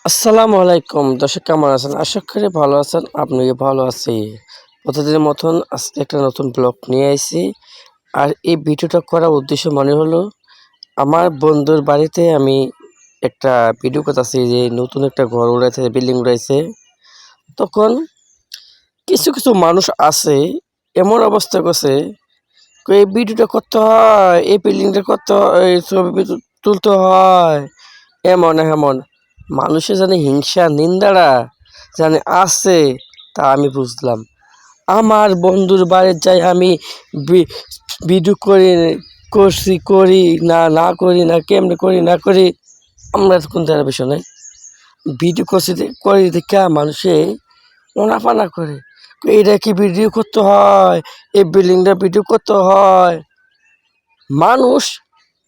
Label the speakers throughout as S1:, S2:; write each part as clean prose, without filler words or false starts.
S1: আসসালামু আলাইকুম দর্শক, কেমন আছেন? আশা করি ভালো আছেন। আপনিও ভালো আছি। প্রতিদিনের মতন আজকে একটা নতুন ব্লগ নিয়ে আইছি। আর এই ভিডিওটা করার উদ্দেশ্য মনে হলো, আমার বন্ধুর বাড়িতে আমি একটা ভিডিও করতেছি যে নতুন একটা ঘর উড়াইছে, বিল্ডিং উড়াইছে। তখন কিছু কিছু মানুষ আছে এমন অবস্থা করছে, এই ভিডিওটা করতে হয়, এই বিল্ডিংটা করতে হয়, এই ছবি তুলতে হয়, এমন এমন মানুষের জানে হিংসা নিন্দারা জানে আছে। তা আমি বুঝলাম। আমার বন্ধুর বাড়ির যাই আমি ভিডিও করি না না করি না, কেমনে করি না করি, আমরা কোন তার বিষয় নাই। ভিডিও করি দেখা মানুষে ওনাফানা করে, এইটা কি ভিডিও করতে হয়, এই বিল্ডিংটা ভিডিও করতে হয়। মানুষ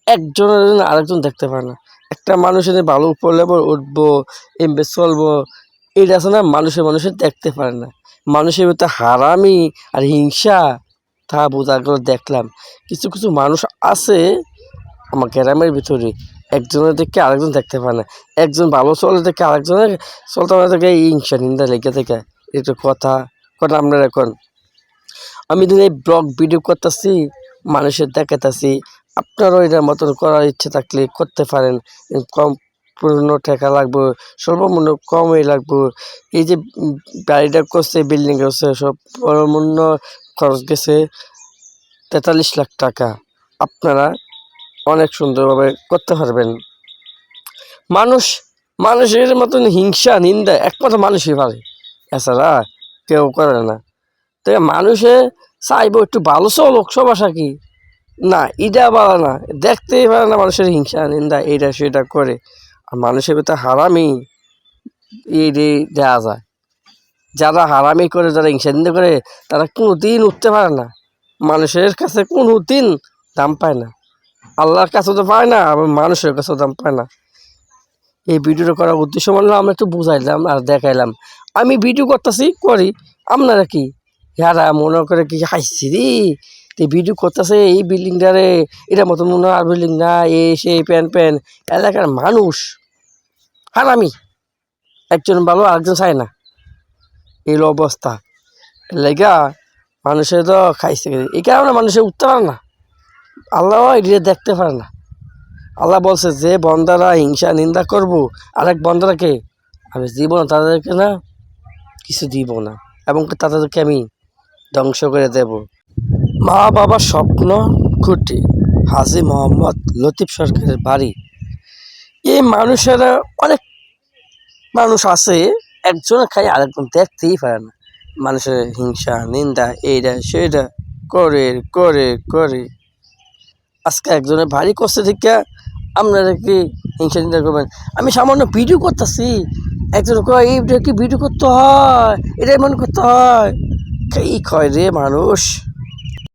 S1: একজনের জন্য আরেকজন দেখতে পায় না। একটা মানুষের ভালো উপর লেভেল উঠবো, এমবে চলবো, এটা আছে না, মানুষের দেখতে পারে না। মানুষের ভিতরে হারামি আর হিংসা, তা বোঝা গেল। দেখলাম কিছু কিছু মানুষ আছে আমার গ্রামের ভিতরে, একজনের দেখে আরেকজন দেখতে পায় না। একজন ভালো চলে দেখে আরেকজনের চলতে না থেকে হিংসা নিন্দা লেগে থেকে। এটা কথা কথা আমরা এখন আমি দিন এই ব্লগ ভিডিও করতেছি, মানুষের দেখাতেছি। আপনারও এটার মতন করার ইচ্ছে থাকলে করতে পারেন। কম পূর্ণ টাকা লাগবে, সর্বমূল্য কমই লাগবে। এই যে বাড়িটা করছে, বিল্ডিং করছে, সব সর্বমূল্য খরচ গেছে 43 লাখ টাকা। আপনারা অনেক সুন্দরভাবে করতে পারবেন। মানুষ মানুষের মতন হিংসা নিন্দা একমাত্র মানুষই পারে, এছাড়া কেউ করে না। তো মানুষে চাইবো একটু ভালো চলুক, সব আশা কি না, এটা বলা না, দেখতেই পারে না মানুষের হিংসা নিন্দা এইটা সেটা করে। আর মানুষের ভিতরে হারামি এই দেওয়া যায়। যারা হারামি করে, যারা হিংসা নিন্দা করে, তারা কোনো দিন উঠতে পারে না, মানুষের কাছে কোনো দিন দাম পায় না। আল্লাহর কাছে তো পায় না, আবার মানুষের কাছেও দাম পায় না। এই ভিডিওটা করার উদ্দেশ্য মানে আমরা একটু বুঝাইলাম আর দেখাইলাম। আমি ভিডিও করি, আপনারা কি যারা মনে করে কি হাসছি রে, এই ভিডিও করতেছে এই বিল্ডিংটারে, এটার মতো মনে হয় আর বিল্ডিং না, এই সেই প্যান এলাকার মানুষ হারামি, একজন ভালো আরেকজন চায় না, এই অবস্থা। লেগা মানুষের তো খাইছে, এই কারণে মানুষের উঠতে পারে না, আল্লাহ এটা দেখতে পারে না। আল্লাহ বলছে যে বন্দারা হিংসা নিন্দা করবো আরেক বন্দারাকে, আমি জীবন তাদেরকে না কিছু দিব না, এবং তাদেরকে আমি ধ্বংস করে দেব। মা বাবার স্বপ্ন খুঁটি, হাজী মোহাম্মদ লতিফ সরকারের বাড়ি। এই মানুষেরা অনেক মানুষ আছে, একজনের খাই আরেকজন দেখতেই পারে না। মানুষের হিংসা নিন্দা এইটা সেটা করে করে করে আজকে একজনের বাড়ি করছে ঠিক আপনারা কি হিংসা নিন্দা করবেন? আমি সামান্য ভিডিও করতেছি, একজন কয় এইটা কি ভিডিও করতে হয়, এটাই মনে করতে হয়, এই কয় রে মানুষ।